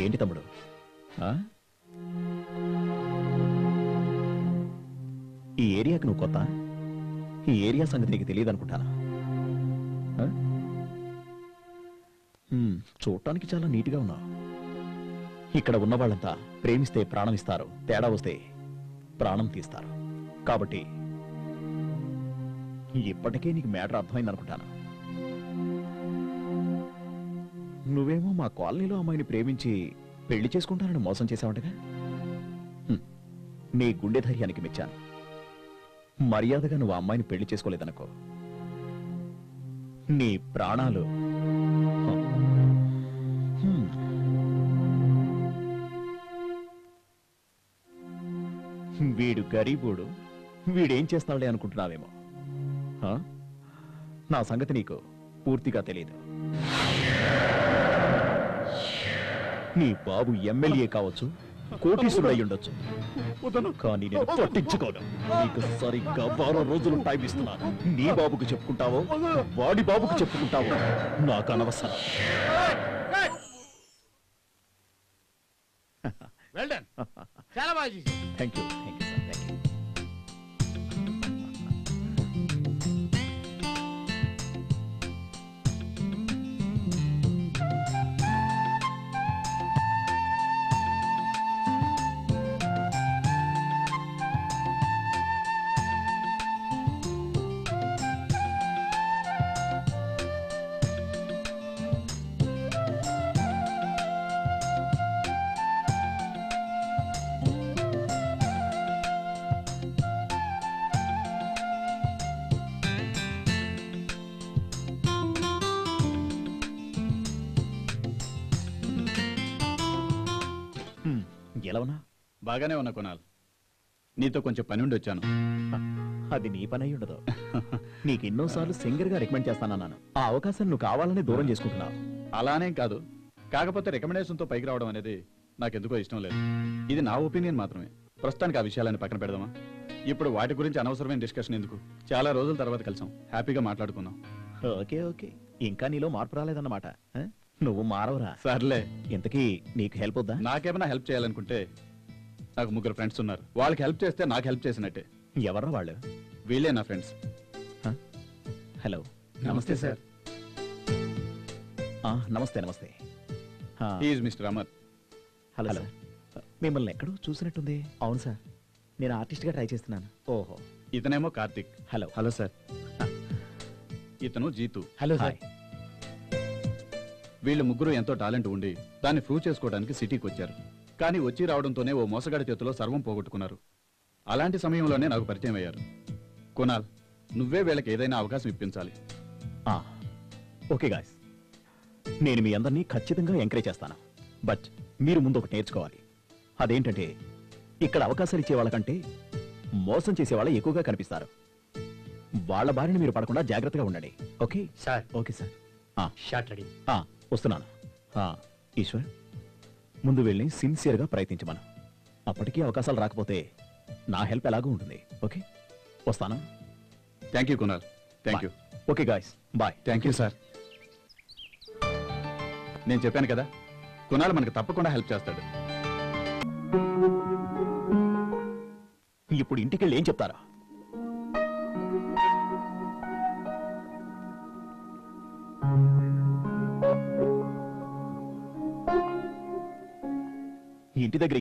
ఏంటి తమ్ముడు? ఈ ఏరియాకి నువ్వు కొత్త? ఈ ఏరియా సంగతి నీకు తెలియదు అనుకుంటానా? చూడటానికి చాలా నీట్గా ఉన్నావు. ఇక్కడ ఉన్న వాళ్ళంతా ప్రేమిస్తే ప్రాణం ఇస్తారు, తేడా వస్తే ప్రాణం తీస్తారు. కాబట్టి ఇప్పటికే నీకు మ్యాటర్ అర్థమైంది అనుకుంటాను. నువ్వేమో మా కాలనీలో అమ్మాయిని ప్రేమించి పెళ్లి చేసుకుంటానని మోసం చేశావంటగా. నీ గుండె ధైర్యానికి మెచ్చాను. మర్యాదగా నువ్వు ఆ అమ్మాయిని పెళ్లి చేసుకోలేదనుకో, నీ ప్రాణాలు వీడు గరీబుడు, వీడేం చేస్తాడులే అనుకుంటున్నావేమో. నా సంగతి నీకు పూర్తిగా తెలియదు. నీ బాబు ఎమ్మెల్యే కావచ్చు, కోటీశ్వరుడై ఉండొచ్చు, కానీ నేను పట్టించుకోను. నీకు సరిగ్గా 12 రోజులు టైం ఇస్తున్నాను. నీ బాబుకు చెప్పుకుంటావో వాడి బాబుకు చెప్పుకుంటావో నాకు అనవసరం. చాలా బాగా చేశారు. Thank you sir, thank you. ఎలా ఉన్నా? బాగానే ఉన్నా కొనాలి. నీతో కొంచెం పని ఉండి వచ్చాను. అది నీ పని అయి ఉండదు. నీకు ఎన్నోసార్లు సింగర్ గా రికమెండ్ చేస్తానన్నాను. ఆ అవకాశం నువ్వు కావాలని దూరం చేసుకుంటున్నావు. అలానే కాదు, కాకపోతే రికమెండేషన్ తో పైకి రావడం అనేది నాకెందుకో ఇష్టం లేదు. ఇది నా ఒపీనియన్ మాత్రమే. ప్రస్తుతానికి ఆ విషయాలని పక్కన పెడదామా? ఇప్పుడు వాటి గురించి అనవసరమైన డిస్కషన్ ఎందుకు? చాలా రోజుల తర్వాత కలిసాం, హ్యాపీగా మాట్లాడుకుందాం. ఓకే ఓకే, ఇంకా నీలో మార్పు రాలేదన్నమాట. నువ్వు మారవరా? సర్లే. ఇంతకీ నీకు హెల్ప్ వద్దా? నాకేమైనా హెల్ప్ చేయాలనుకుంటే నాకు 3 ఫ్రెండ్స్ ఉన్నారు. వాళ్ళకి హెల్ప్ చేస్తే నాకు హెల్ప్ చేసినట్టే. ఎవర్రా వాళ్ళు? వీళ్ళే నా ఫ్రెండ్స్. హలో. నమస్తే సార్. నమస్తే నమస్తే. He is mister Amar. Hello sir. మిమ్మల్ని ఎక్కడో చూసినట్టుంది. అవును సార్, నేను ఆర్టిస్ట్ గా ట్రై చేస్తున్నాను. ఓహో. ఇతనేమో కార్తిక్. హలో. Hello sir. ఇతను జీతు. Hello sir. వీళ్ళు ముగ్గురు ఎంతో టాలెంట్ ఉండి దాన్ని ప్రూవ్ చేసుకోవడానికి సిటీకి వచ్చారు. కానీ వచ్చి రావడంతోనే ఓ మోసగాడి చేతిలో సర్వం పోగొట్టుకున్నారు. అలాంటి సమయంలోనే నాకు పరిచయం అయ్యారు. కునాల్, నువ్వే వీళ్ళకి ఏదైనా అవకాశం ఇప్పించాలి. ఓకే గాయ్స్, నేను మీ అందరినీ ఖచ్చితంగా ఎంకరేజ్ చేస్తాను. బట్ మీరు ముందు ఒకటి నేర్చుకోవాలి. అదేంటంటే, ఇక్కడ అవకాశాలు ఇచ్చే వాళ్ళకంటే మోసం చేసే వాళ్ళే ఎక్కువగా కనిపిస్తారు. వాళ్ళ బారిన మీరు పడకుండా జాగ్రత్తగా ఉండండి. Okay sir. Okay sir. Shot ready. వస్తున్నాను. ఈశ్వర్, ముందు వెళ్ళి సిన్సియర్గా ప్రయత్నించమను. అప్పటికీ అవకాశాలు రాకపోతే నా హెల్ప్ ఎలాగూ ఉంటుంది. ఓకే, వస్తాను. Thank you Kunal. Thank you. Okay guys, bye. Thank you sir. నేను చెప్పాను కదా, కునాల్ మనకు తప్పకుండా హెల్ప్ చేస్తాడు. ఇప్పుడు ఇంటికెళ్ళి ఏం చెప్తారా? ఇంటి దగ్గర